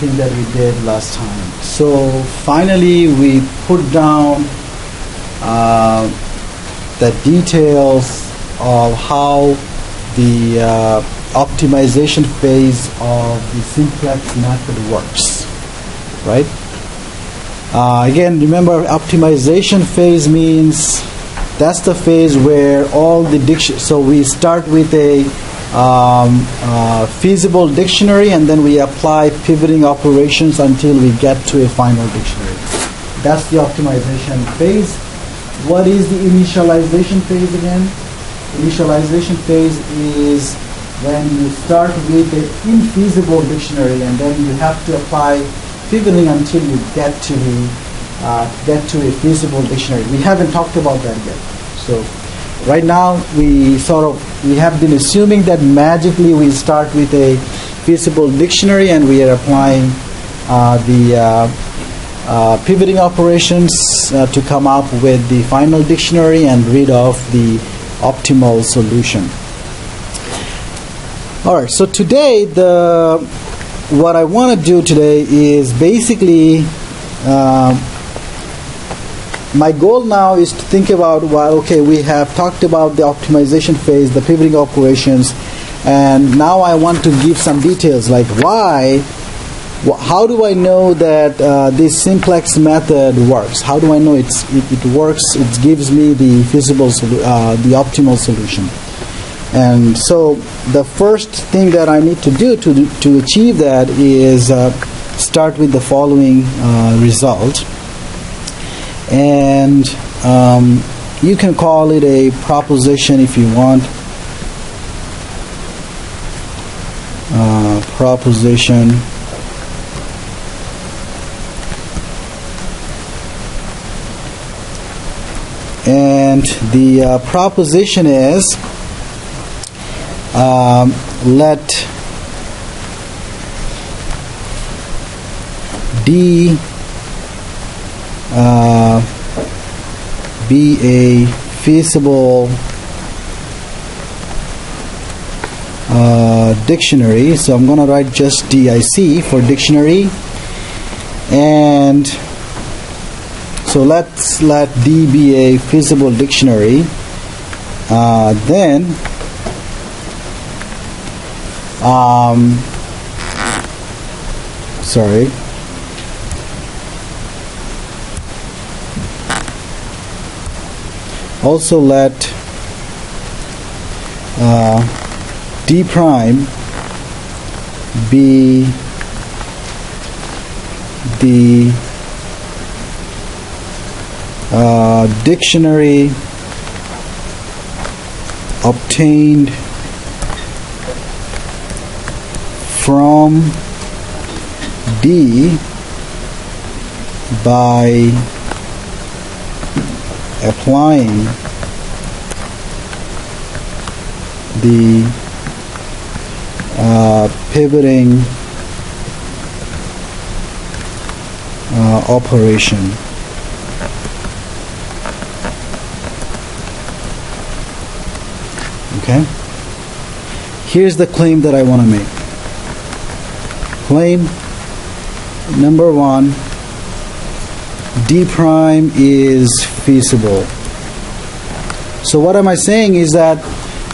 thing that we did last time. So finally we put down the details of how the optimization phase of the simplex method works, right? Again, remember, optimization phase means that's the phase where all the so we start with a feasible dictionary, and then we apply pivoting operations until we get to a final dictionary. That's the optimization phase. What is the initialization phase again? Initialization phase is when you start with an infeasible dictionary, and then you have to apply pivoting until you get to a feasible dictionary. We haven't talked about that yet. So right now we have been assuming that magically we start with a feasible dictionary, and we are applying the pivoting operations to come up with the final dictionary and rid of the optimal solution. All right, so today what I want to do today is basically my goal now is to think about, well, okay, we have talked about the optimization phase, the pivoting operations, and now I want to give some details like how do I know that this simplex method works? How do I know it works? It gives me the the optimal solution. And so the first thing that I need to do to achieve that is start with the following result. And you can call it a proposition if you want. Proposition. And the proposition is let D be a feasible dictionary. So I'm going to write just DIC for dictionary, and so let's let D be a feasible dictionary. Then also let D prime be the dictionary obtained from D by applying the pivoting operation. Okay? Here's the claim that I want to make. Claim number 1, D prime is feasible. So what am I saying is that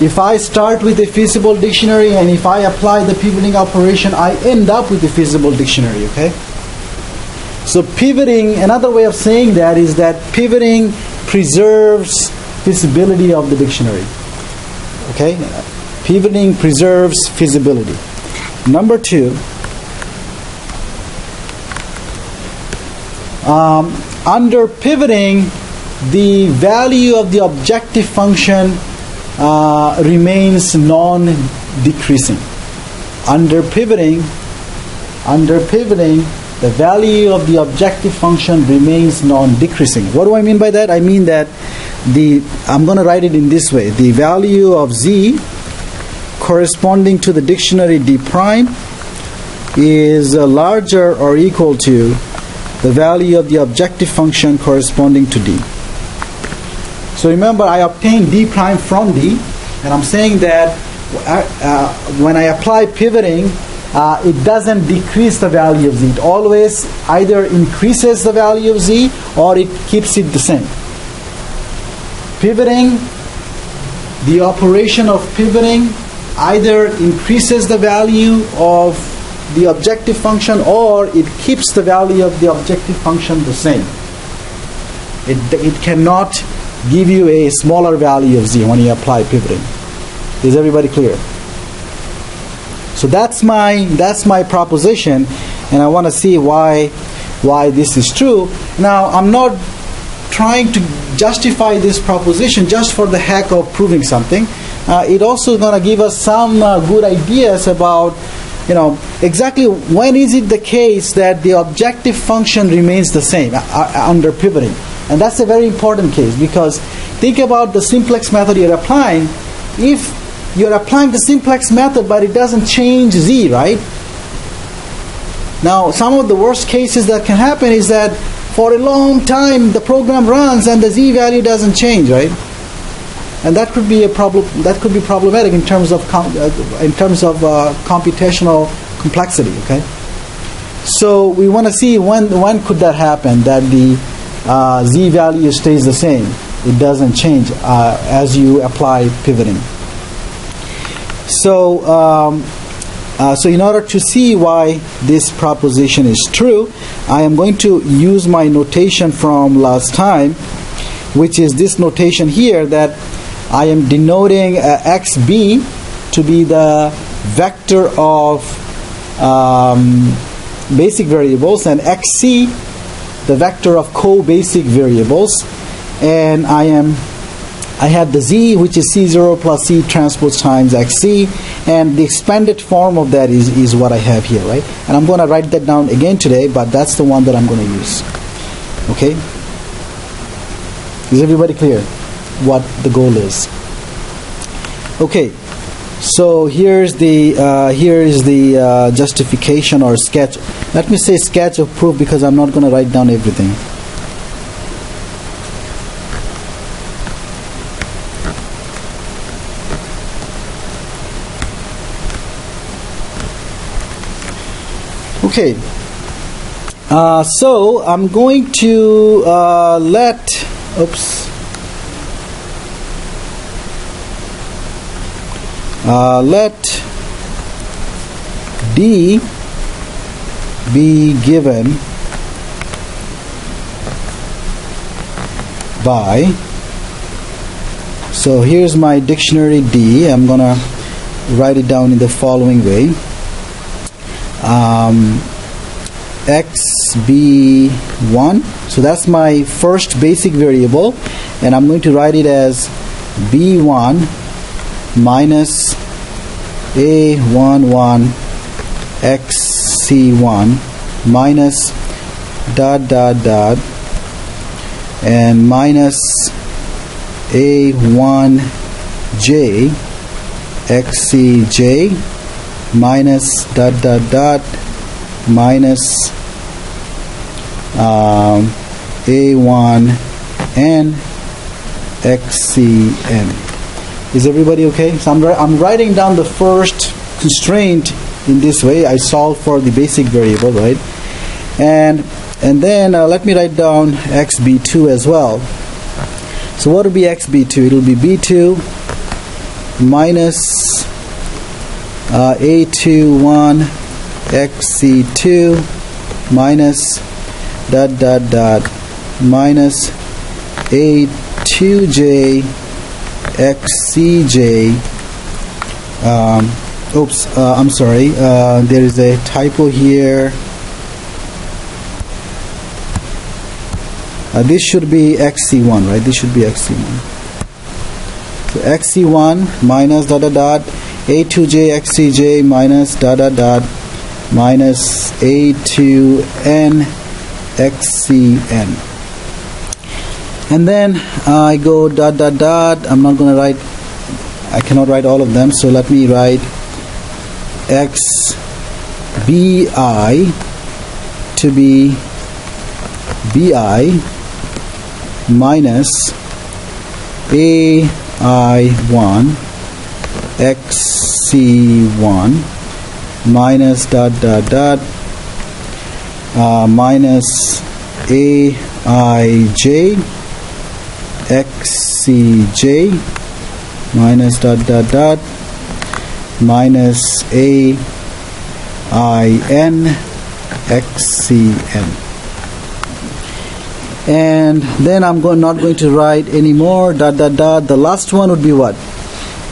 if I start with a feasible dictionary and if I apply the pivoting operation, I end up with a feasible dictionary, okay? So pivoting, another way of saying that is that pivoting preserves feasibility of the dictionary. Okay? Pivoting preserves feasibility. Number 2, under pivoting, the value of the objective function remains non-decreasing. Under pivoting, the value of the objective function remains non-decreasing. What do I mean by that? I mean that I'm going to write it in this way. The value of Z corresponding to the dictionary D prime is larger or equal to the value of the objective function corresponding to D. So remember, I obtained D prime from D, and I'm saying that when I apply pivoting, it doesn't decrease the value of z. It always either increases the value of z or it keeps it the same. Pivoting, the operation of pivoting either increases the value of the objective function or it keeps the value of the objective function the same. It cannot give you a smaller value of z when you apply pivoting. Is everybody clear? So that's my proposition, and I want to see why this is true. Now, I'm not trying to justify this proposition just for the heck of proving something. It also is going to give us some good ideas about, exactly when is it the case that the objective function remains the same under pivoting. And that's a very important case, because think about the simplex method you're applying. If you're applying the simplex method but it doesn't change z, right? Now, some of the worst cases that can happen is that for a long time the program runs and the z value doesn't change, right? And that could be a problem. That could be problematic in terms of computational complexity. Okay. So we want to see when could that happen, that the z value stays the same. It doesn't change as you apply pivoting. So in order to see why this proposition is true, I am going to use my notation from last time, which is this notation here, that I am denoting xb to be the vector of basic variables, and xc the vector of co-basic variables, and I have the z, which is c0 plus c transpose times xc, and the expanded form of that is what I have here, right? And I'm going to write that down again today, but that's the one that I'm going to use. Okay? Is everybody clear what the goal is? Okay. So here is the justification or sketch. Let me say sketch of proof, because I'm not going to write down everything. Okay, so I'm going to let D be given by, so here's my dictionary D. I'm going to write it down in the following way. xb1, so that's my first basic variable, and I'm going to write it as b1 minus a11 xc1 minus dot dot dot and minus a1j xcj minus dot dot dot minus a1n xcn. Is everybody okay? So I'm writing down the first constraint in this way. I solve for the basic variable, right? And then let me write down xb2 as well. So what will be xb2? It will be b2 minus a21 xc2 minus dot dot dot minus a2j xcj. I'm sorry, there is a typo here. This should be xc1, right? This should be xc1. So xc1 minus dot dot dot a2j xcj minus dot dot dot minus a2n xcn. And then I go dot dot dot. I'm not going to write, I cannot write all of them, so let me write xbi to be bi minus ai1 xc1 minus dot dot dot minus aij xcj minus dot dot dot minus ain xcn. And then I'm not going to write any more dot dot dot. The last one would be what?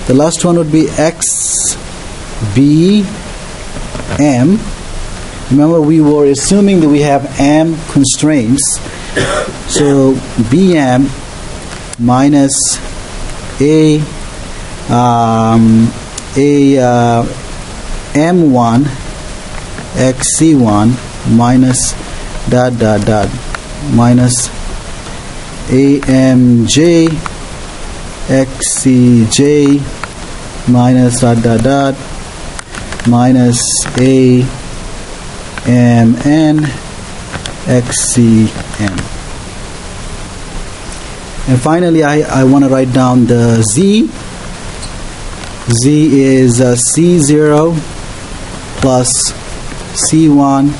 The last one would be xbm. Remember, we were assuming that we have m constraints. So bm minus m1 xc1 minus dot dot dot minus amj xcj minus dot dot dot minus amn xcn. And finally, I want to write down the z. Z is c0 plus c1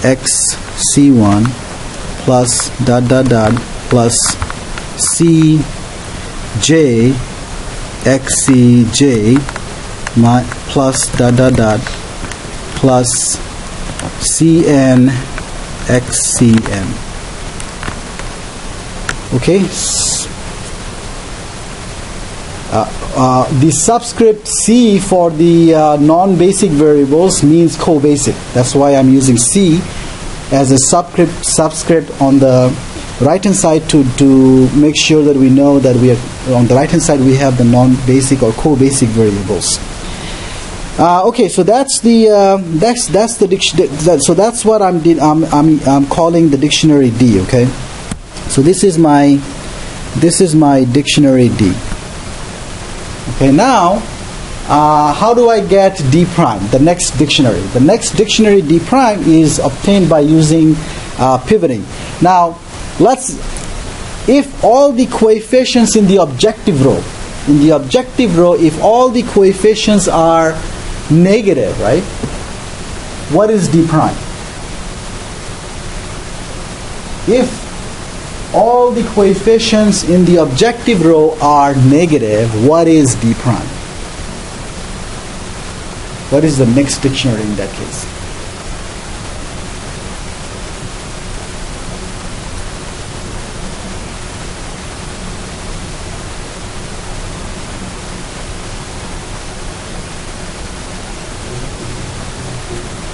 x c1 plus dot dot dot plus cj xcj plus dot dot dot plus cn xcn. Okay. The subscript C for the non-basic variables means co-basic. That's why I'm using C as a subscript on the right-hand side to make sure that we know that we are on the right-hand side we have the non-basic or co-basic variables. Okay, so that's the so that's what I'm calling the dictionary D. Okay, so this is my dictionary D. Okay, now how do I get D prime, the next dictionary? The next dictionary D prime is obtained by using pivoting. Now, if all the coefficients in the objective row, if all the coefficients are negative, right? What is D prime? If all the coefficients in the objective row are negative, what is D prime? What is the mixed dictionary in that case?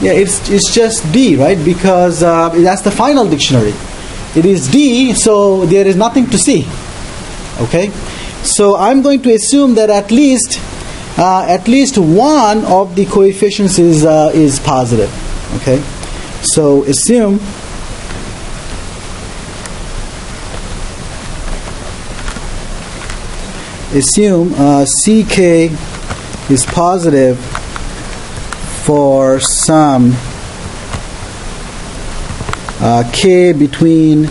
Yeah, it's just D, right? Because that's the final dictionary. It is D, so there is nothing to see. Okay, so I'm going to assume that at least one of the coefficients is positive. Okay, so assume CK is positive for some k between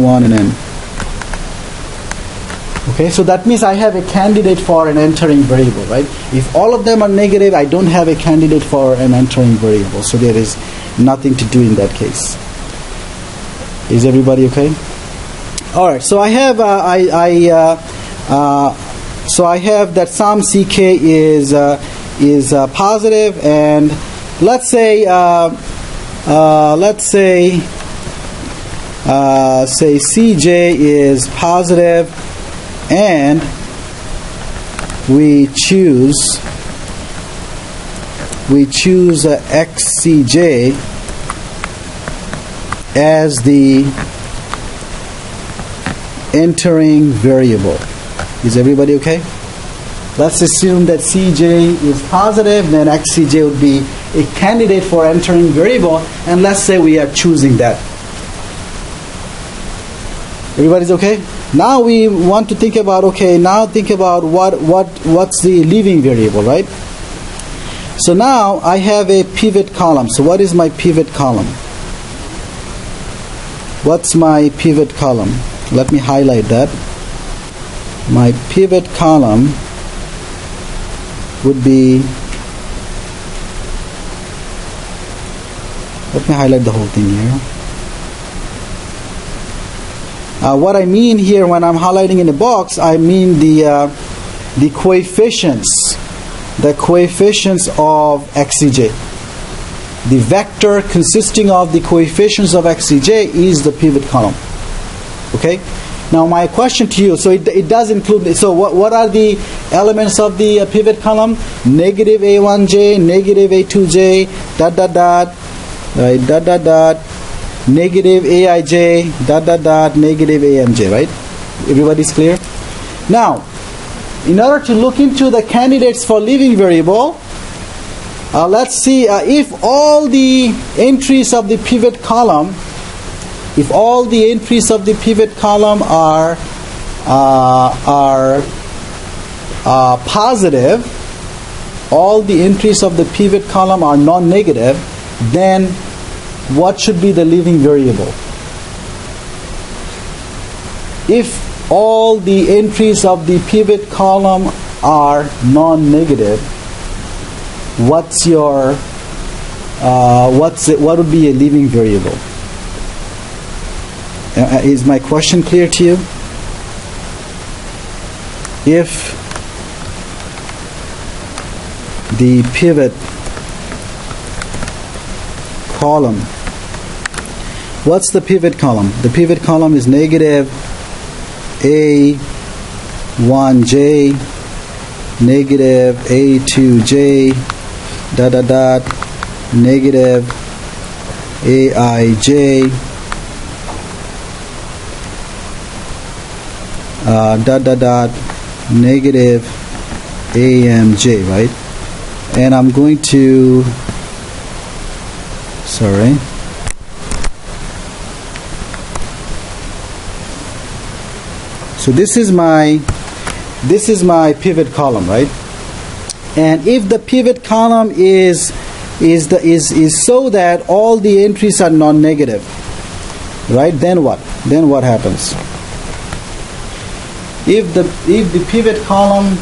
1 and n. Okay, so that means I have a candidate for an entering variable, right? If all of them are negative, I don't have a candidate for an entering variable, so there is nothing to do in that case. Is everybody okay? All right, so I have I have that some ck is positive, and let's say Cj is positive, and we choose xcj as the entering variable. Is everybody okay? Let's assume that Cj is positive, then xcj would be a candidate for entering variable, and let's say we are choosing that. Everybody's okay? Now we want to think about, what's the leaving variable, right? So now I have a pivot column. So what is my pivot column? What's my pivot column? Let me highlight that. My pivot column would be, let me highlight the whole thing here. What I mean here when I'm highlighting in a box, I mean the coefficients of xej. The vector consisting of the coefficients of xej is the pivot column. Okay? Now my question to you, so it does include, so what are the elements of the pivot column? Negative a1j, negative a2j, dot dot dot, right, dot dot dot, negative aij, dot dot dot, negative amj, right? Everybody's clear? Now, in order to look into the candidates for living variable, let's see if all the entries of the pivot column, are positive, all the entries of the pivot column are non-negative, then what should be the living variable? If all the entries of the pivot column are non-negative, what would be a living variable? Is my question clear to you? If the pivot column, what's the pivot column? The pivot column is negative a1j, negative a2j, dot dot dot, negative aij, dot dot dot, negative amj, right? And I'm going to, sorry, so this is my pivot column, right? And if the pivot column is so that all the entries are non-negative, right? Then what? Then what happens? If the pivot column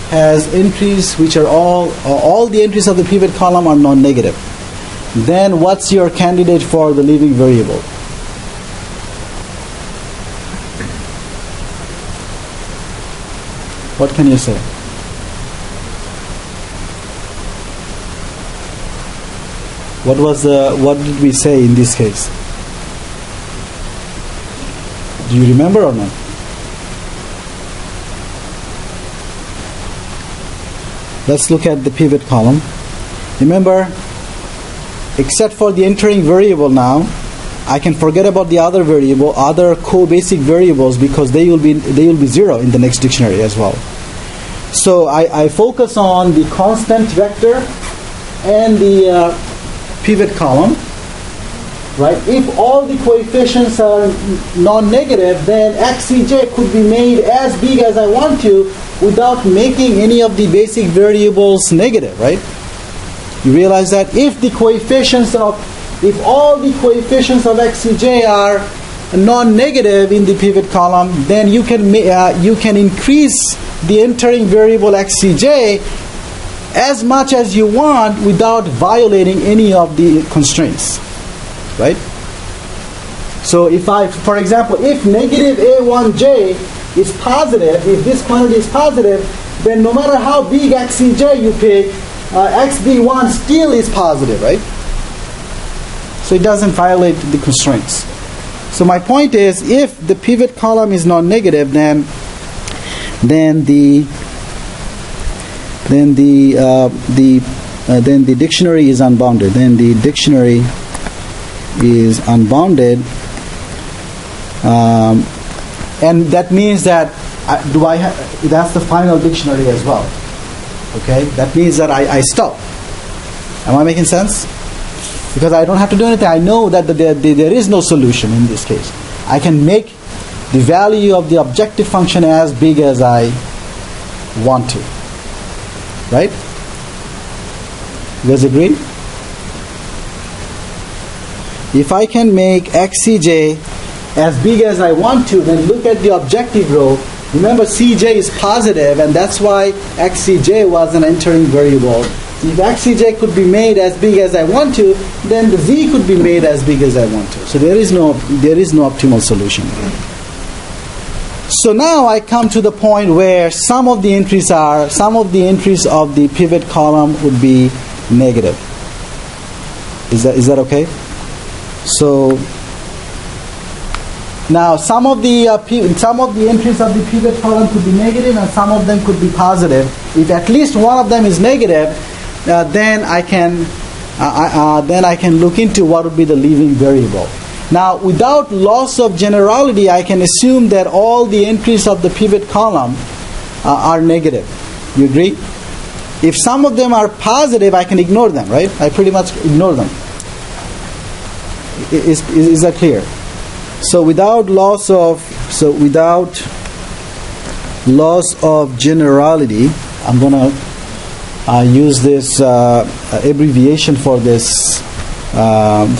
has entries which are all the entries of the pivot column are non-negative, then what's your candidate for the living variable? What can you say? What did we say in this case? Do you remember or not? Let's look at the pivot column. Remember, except for the entering variable now, I can forget about the other co-basic variables, because they will be zero in the next dictionary as well. So I focus on the constant vector and the pivot column, right? If all the coefficients are non-negative, then xej could be made as big as I want to without making any of the basic variables negative, right? You realize that if all the coefficients of xej are non-negative in the pivot column, then you can increase the entering variable xej as much as you want without violating any of the constraints, right? So for example, if negative a1j is positive, if this quantity is positive, then no matter how big xej you pick, xb1 still is positive, right? So it doesn't violate the constraints. So my point is, if the pivot column is non-negative, then the dictionary is unbounded. Then the dictionary is unbounded, and that means that that's the final dictionary as well. Okay, that means that I stop. Am I making sense? Because I don't have to do anything. I know that there is no solution in this case. I can make the value of the objective function as big as I want to. Right? You guys agree? If I can make xej as big as I want to, then look at the objective row. Remember, Cj is positive, and that's why xcj was an entering variable. If xcj could be made as big as I want to, then the z could be made as big as I want to. So there is no optimal solution. So now I come to the point where some of the entries of the pivot column would be negative. Is that okay? So now some of the entries of the pivot column could be negative, and some of them could be positive. If at least one of them is negative, then I can look into what would be the leaving variable. Now, without loss of generality, I can assume that all the entries of the pivot column are negative. You agree? If some of them are positive, I can ignore them, right? I pretty much ignore them. Is that clear? So without loss of generality, I'm gonna use this abbreviation for this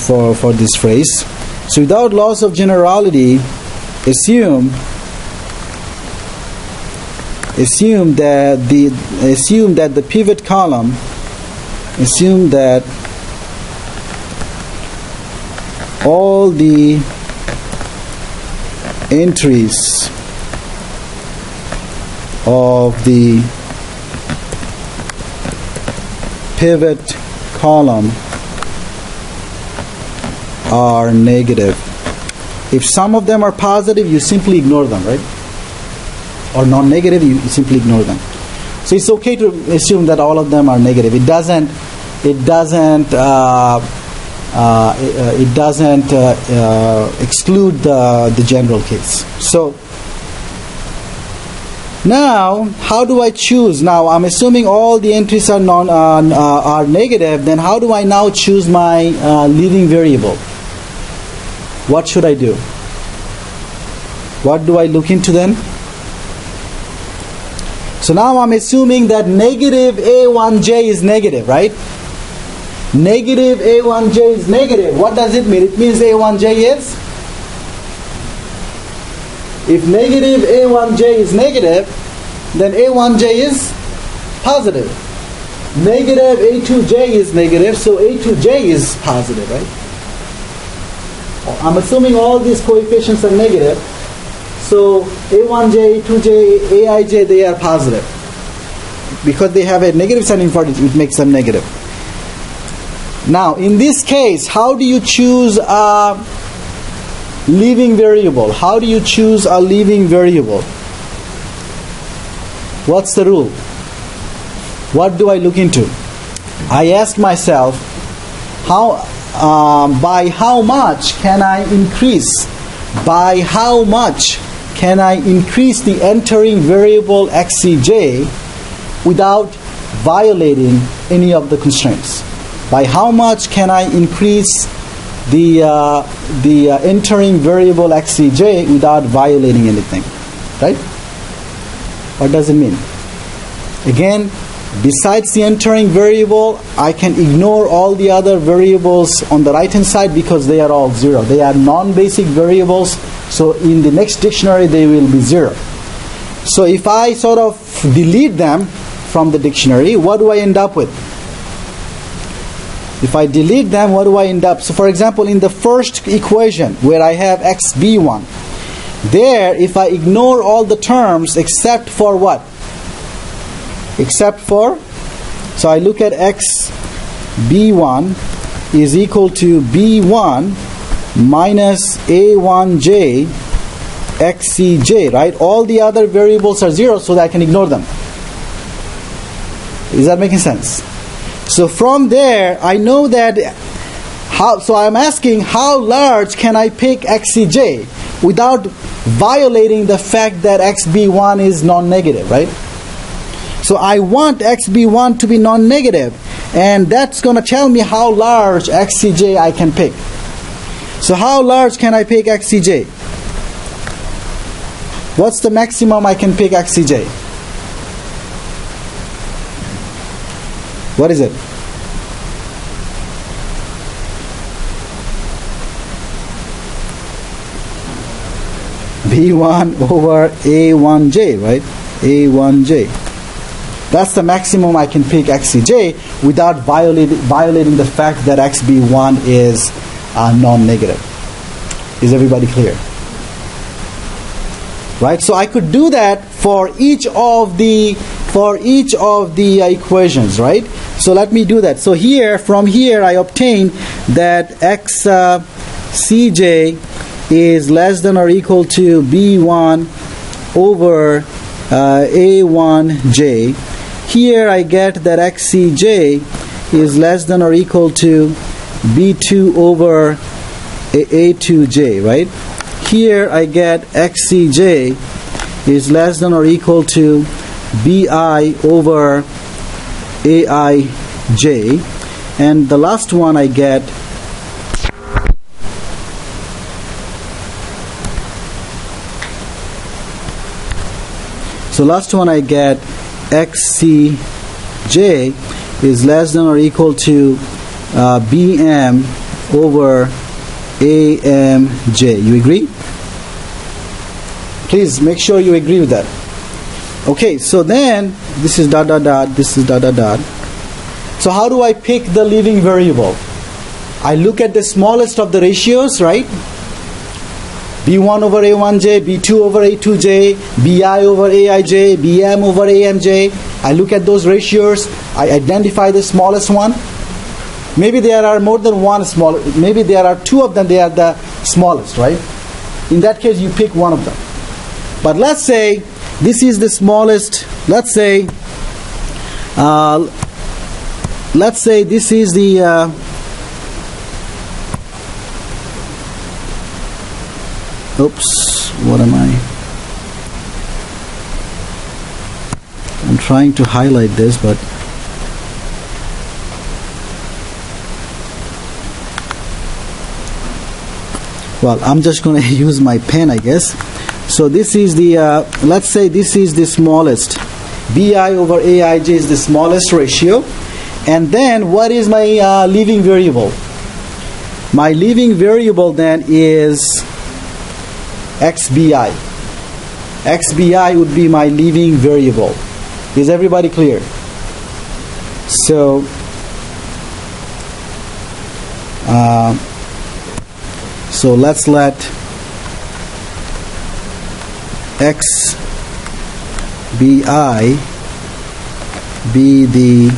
for this phrase. So without loss of generality, assume that the pivot column, assume that all the entries of the pivot column are negative. If some of them are positive, you simply ignore them, right? Or non-negative, you simply ignore them. So it's okay to assume that all of them are negative. It doesn't exclude the general case. So now, how do I choose? Now, I'm assuming all the entries are negative. Then how do I now choose my leading variable? What should I do? What do I look into then? So now I'm assuming that negative A1j is negative, right? Negative A1j is negative. What does it mean? It means A1j is? If negative A1j is negative, then A1j is positive. Negative A2j is negative, so A2j is positive, right? I'm assuming all these coefficients are negative. So A1j, A2j, Aij, they are positive. Because they have a negative sign in front, it makes them negative. Now, in this case, how do you choose a leaving variable? How do you choose a leaving variable? What's the rule? What do I look into? I ask myself, by how much can I increase? By how much can I increase the entering variable xcj without violating any of the constraints? By how much can I increase the entering variable xcj without violating anything? Right? What does it mean? Again, besides the entering variable, I can ignore all the other variables on the right hand side because they are all zero. They are non-basic variables, so in the next dictionary they will be zero. So if I sort of delete them from the dictionary, what do I end up with? If I delete them, what do I end up? So for example, in the first equation where I have xb1, there if I ignore all the terms except for what? Except for, so I look at xb1 is equal to b1 minus a1j xcj, right? All the other variables are zero, so that I can ignore them. Is that making sense? So from there, I know that so I'm asking how large can I pick xcj without violating the fact that xb1 is non-negative, right? So I want xb1 to be non-negative, and that's going to tell me how large xcj I can pick. So how large can I pick xcj? What's the maximum I can pick xcj? What is it? B1 over A1J, right? A1J. That's the maximum I can pick XCJ without violating the fact that XB1 is non-negative. Is everybody clear? Right? So I could do that for each of the equations, right? So let me do that. So here, from here, I obtain that XCJ is less than or equal to B1 over A1J. Here I get that XCJ is less than or equal to B2 over A2J, right? Here I get XCJ is less than or equal to BI over AIJ. And the last one I get XCJ is less than or equal to BM over AMJ. You agree? Please make sure you agree with that. Okay, so then this is dot dot dot, this is dot dot dot. So how do I pick the leaving variable? I look at the smallest of the ratios, right? B1 over A1J, B2 over A2J, BI over AIJ, BM over AMJ. I look at those ratios. I identify the smallest one. Maybe there are more than one small. Maybe there are two of them. They are the smallest, right? In that case, you pick one of them. But let's say this is the smallest. Let's say this is the oops, what am I? I'm trying to highlight this, but well, I'm just going to use my pen, I guess. So this is the, let's say this is the smallest. BI over AIJ is the smallest ratio. And then what is my leaving variable? My leaving variable then is XBI. XBI would be my leaving variable. Is everybody clear? So let's let XBI be the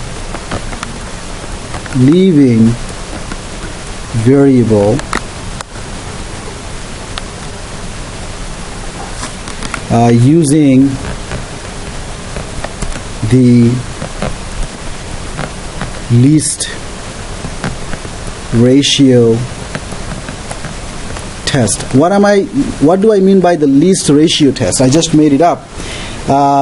leaving variable using the least ratio test. What do I mean by the least ratio test? I just made it up.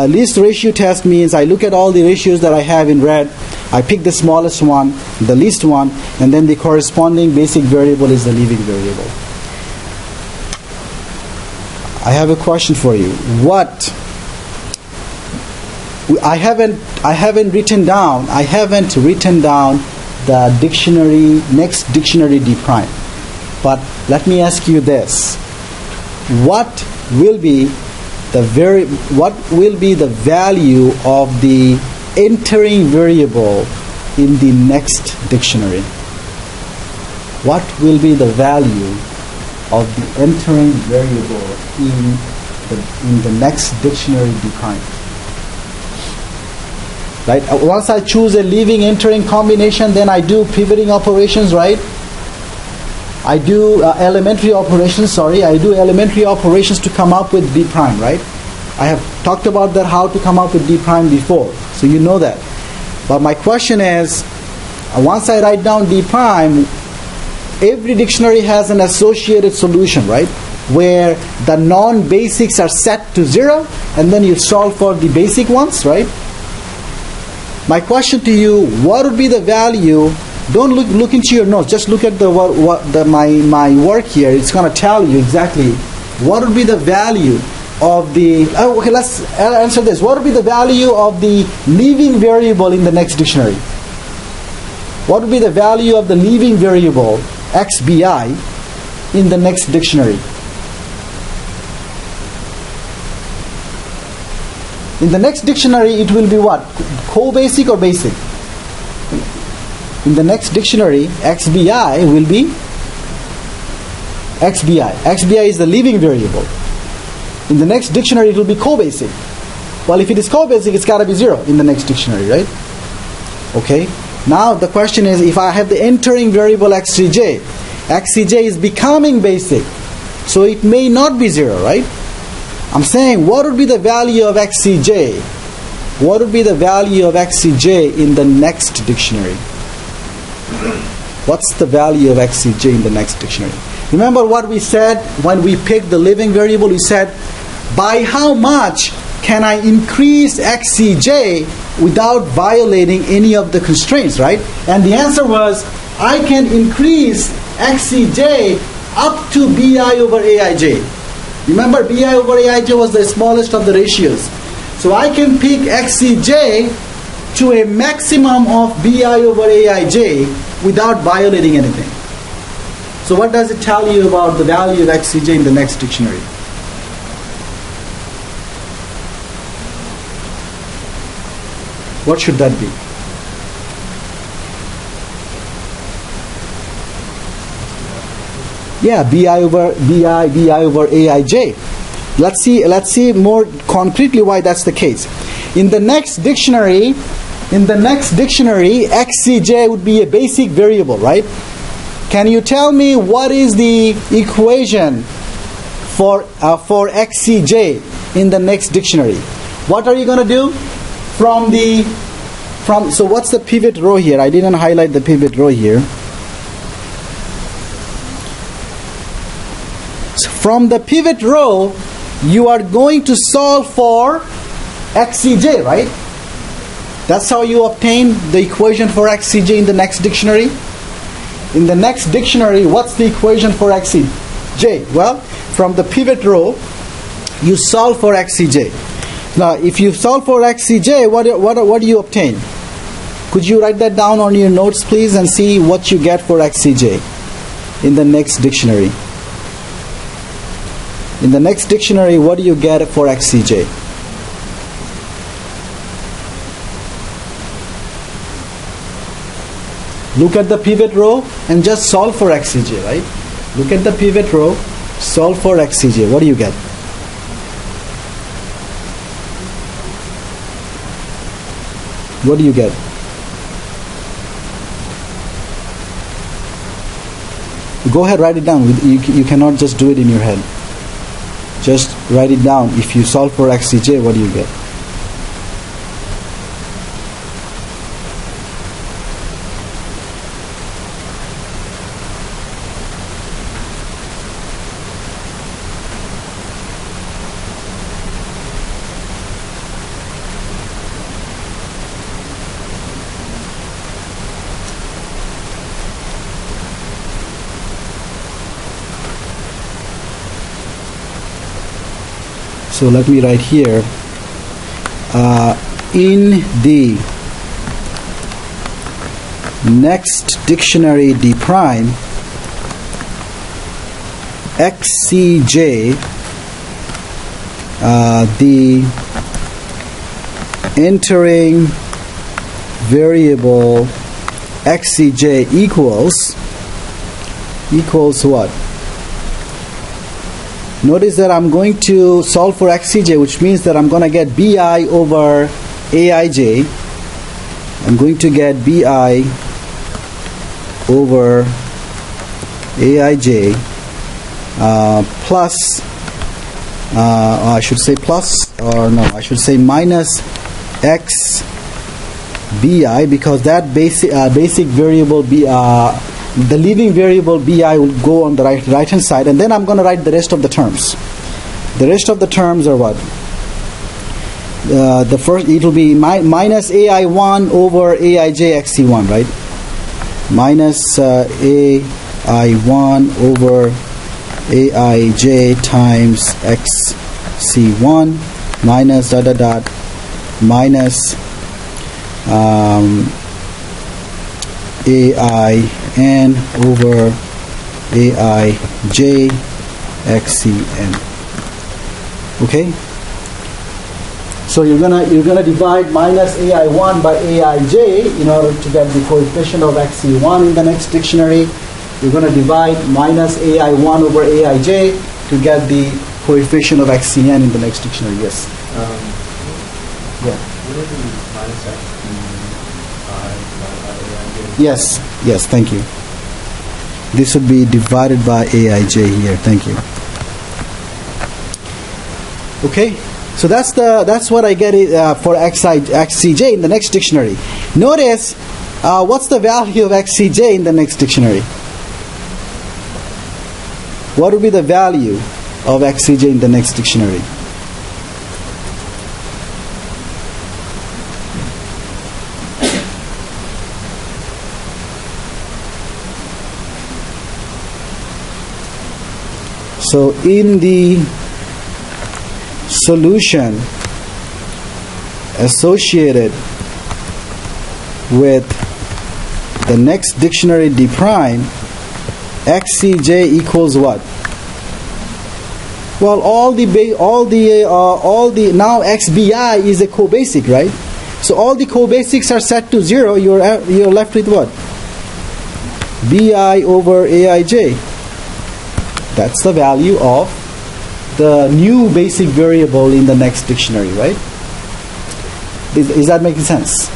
Least ratio test means I look at all the ratios that I have in red, I pick the smallest one, the least one, and then the corresponding basic variable is the leaving variable. I have a question for you. I haven't written down the dictionary, next dictionary D prime. But let me ask you this. What will be the value of the entering variable in the next dictionary? What will be the value of the entering variable in the next dictionary D prime? Right? Once I choose a leaving entering combination, then I do pivoting operations, right? I do elementary operations to come up with D prime, right? I have talked about that, how to come up with D prime before, so you know that. But my question is, once I write down D prime, every dictionary has an associated solution, right? Where the non-basics are set to 0, and then you solve for the basic ones, right? My question to you, what would be the value? Don't look into your notes. Just look at my work here. It's going to tell you exactly what would be the value of the. Okay, let's answer this. What would be the value of the leaving variable in the next dictionary? What would be the value of the leaving variable XBI in the next dictionary? In the next dictionary, it will be what? Co-basic or basic? In the next dictionary, XBI will be XBI. XBI is the living variable. In the next dictionary, it will be co-basic. Well, if it is co-basic, it's got to be 0 in the next dictionary, right? Okay. Now the question is, if I have the entering variable XCJ, XCJ is becoming basic, so it may not be 0, right? I'm saying, what would be the value of XCJ? What would be the value of XCJ in the next dictionary? What's the value of XCJ in the next dictionary? Remember what we said when we picked the living variable? We said, by how much can I increase XCJ without violating any of the constraints, right? And the answer was, I can increase XCJ up to BI over AIJ. Remember, BI over AIJ was the smallest of the ratios. So I can pick XCJ to a maximum of BI over AIJ without violating anything. So what does it tell you about the value of XCJ in the next dictionary? What should that be? Yeah, BI over AIJ. Let's see more concretely why that's the case. In the next dictionary, XCJ would be a basic variable, right? Can you tell me what is the equation for XCJ in the next dictionary? What are you going to do? So what's the pivot row here? I didn't highlight the pivot row here. So from the pivot row, you are going to solve for XCJ, right? That's how you obtain the equation for XCJ in the next dictionary. In the next dictionary, what's the equation for XCJ? Well, from the pivot row, you solve for XCJ. Now, if you solve for XCJ, what do you obtain? Could you write that down on your notes, please, and see what you get for XCJ in the next dictionary? In the next dictionary, what do you get for XCJ? Look at the pivot row and just solve for XCJ, right? Look at the pivot row, solve for XCJ. What do you get? What do you get? Go ahead, write it down. You cannot just do it in your head. Just write it down. If you solve for XCJ, what do you get? So let me write here, in the next dictionary D prime, XCJ, the entering variable XCJ equals what? Notice that I'm going to solve for XCJ, which means that I'm going to get BI over AIJ. I'm going to get BI over AIJ plus, I should say plus, or no, I should say minus X BI, because that basic variable the leaving variable BI will go on the right hand side, and then I'm going to write the rest of the terms. The rest of the terms are what? The first, it will be minus AI1 over AIJ XC1, right? Minus AI1 over AIJ times XC1 minus dot dot dot minus AIN over AIJ XCN. Okay? So you're gonna divide minus AI1 by AIJ in order to get the coefficient of XC1 in the next dictionary. You're gonna divide minus AI1 over AIJ to get the coefficient of XCN in the next dictionary. Yes. Yeah. Would it be minus XC5 by AIJ? Yes. Yes. Thank you. This would be divided by AIJ here. Thank you. Okay. So that's what I get for XCJ in the next dictionary. Notice what's the value of XCJ in the next dictionary? What would be the value of XCJ in the next dictionary? So in the solution associated with the next dictionary D prime, XCJ equals what? Well, all the now XBI is a co-basic, right? So all the co-basics are set to 0. You're left with what? BI over AIJ. That's the value of the new basic variable in the next dictionary, right? Is that making sense?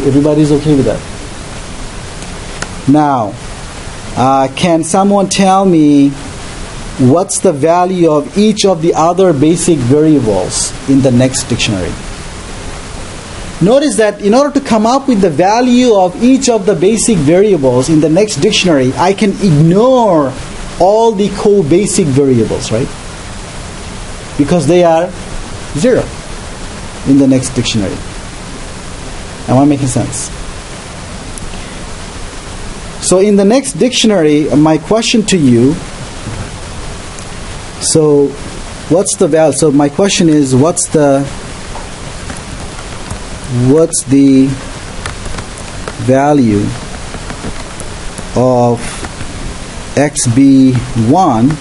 Everybody's okay with that? Now, can someone tell me what's the value of each of the other basic variables in the next dictionary? Notice that in order to come up with the value of each of the basic variables in the next dictionary, I can ignore all the co-basic variables, right? Because they are 0 in the next dictionary. Am I making sense? So in the next dictionary, my question to you, so what's the value? So my question is, what's the value of XB1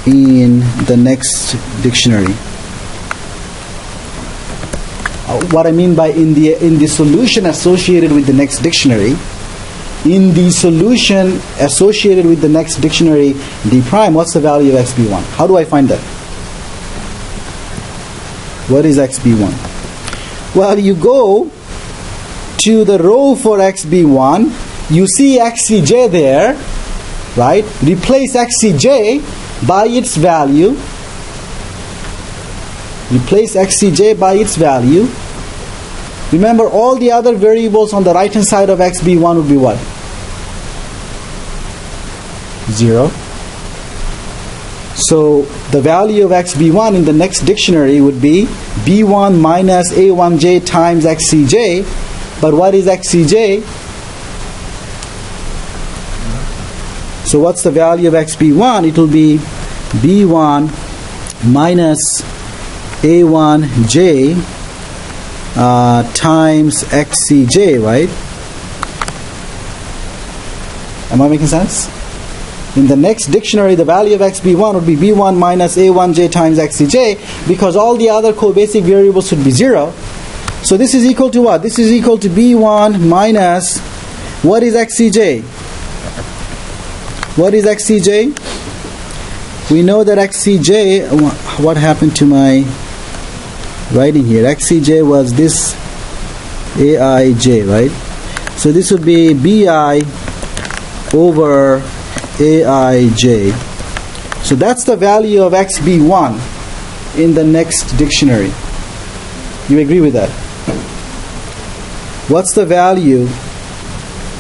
in the next dictionary? What I mean by in the solution associated with the next dictionary, in the solution associated with the next dictionary D prime, what's the value of XB1? How do I find that? What is XB1? Well, you go to the row for XB1, you see XCJ there, right? Replace XCJ by its value. Replace XCJ by its value. Remember, all the other variables on the right hand side of XB1 would be what? 0. So the value of XB1 in the next dictionary would be B1 minus A1J times XCJ. But what is XCJ? So what's the value of XB1? It will be B1 minus A1J times XCJ, right? Am I making sense? In the next dictionary, the value of XB1 would be B1 minus A1J times XCJ, because all the other co-basic variables would be 0. So this is equal to what? This is equal to B1 minus, what is XCJ? What is XCJ? We know that XCJ, what happened to my writing here? XCJ was this AIJ, right? So this would be BI over AIJ. So that's the value of XB1 in the next dictionary. You agree with that? What's the value?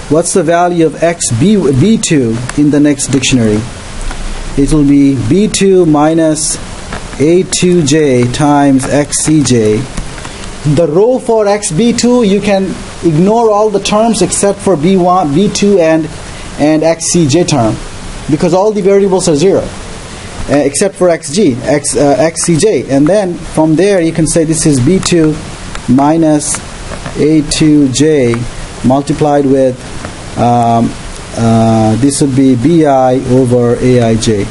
What's the value of B2 in the next dictionary? It will be B2 minus A2J times XCJ. The row for XB2, you can ignore all the terms except for B1, B2 and XCJ term, because all the variables are 0 except for XCJ. And then from there you can say this is B2 minus A2J multiplied with this would be BI over AIJ.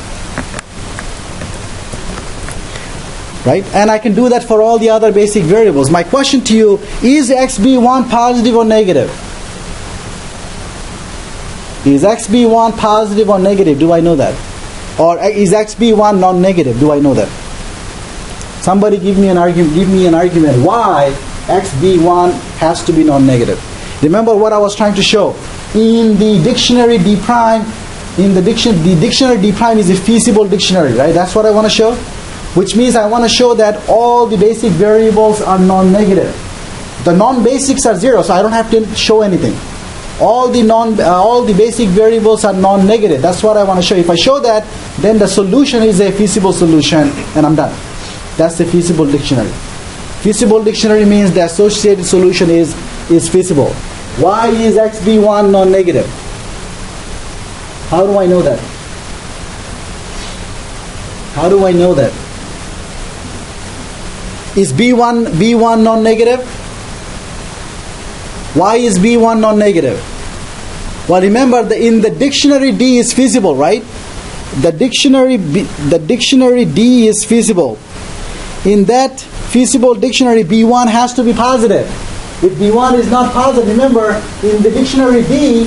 right? And I can do that for all the other basic variables. My question to you, is xb1 positive or negative? Is xb1 positive or negative? Do I know that? Or is xb1 non-negative? Do I know that? Somebody give me an argument why xb1 has to be non-negative. Remember what I was trying to show. In the dictionary D prime, the dictionary D prime is a feasible dictionary, right? That's what I want to show. Which means I want to show that all the basic variables are non-negative. The non-basics are 0, so I don't have to show anything. All the basic variables are non-negative. That's what I want to show. If I show that, then the solution is a feasible solution, and I'm done. That's the feasible dictionary. Feasible dictionary means the associated solution is feasible. Why is xb1 non-negative? How do I know that? How do I know that? Is b1 non-negative? Why is b1 non-negative? Well, remember in the dictionary D is feasible, right? The dictionary D is feasible. In that feasible dictionary, b1 has to be positive. If b1 is not positive, remember in the dictionary D,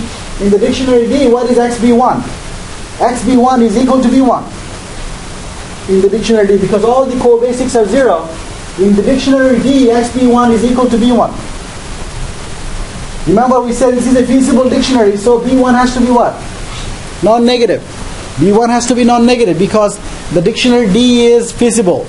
what is xb1? xb1 is equal to b1. In the dictionary D, because all the co-basics are 0, in the dictionary D, xb1 is equal to b1. Remember we said this is a feasible dictionary, so b1 has to be what? Non-negative. b1 has to be non-negative because the dictionary D is feasible.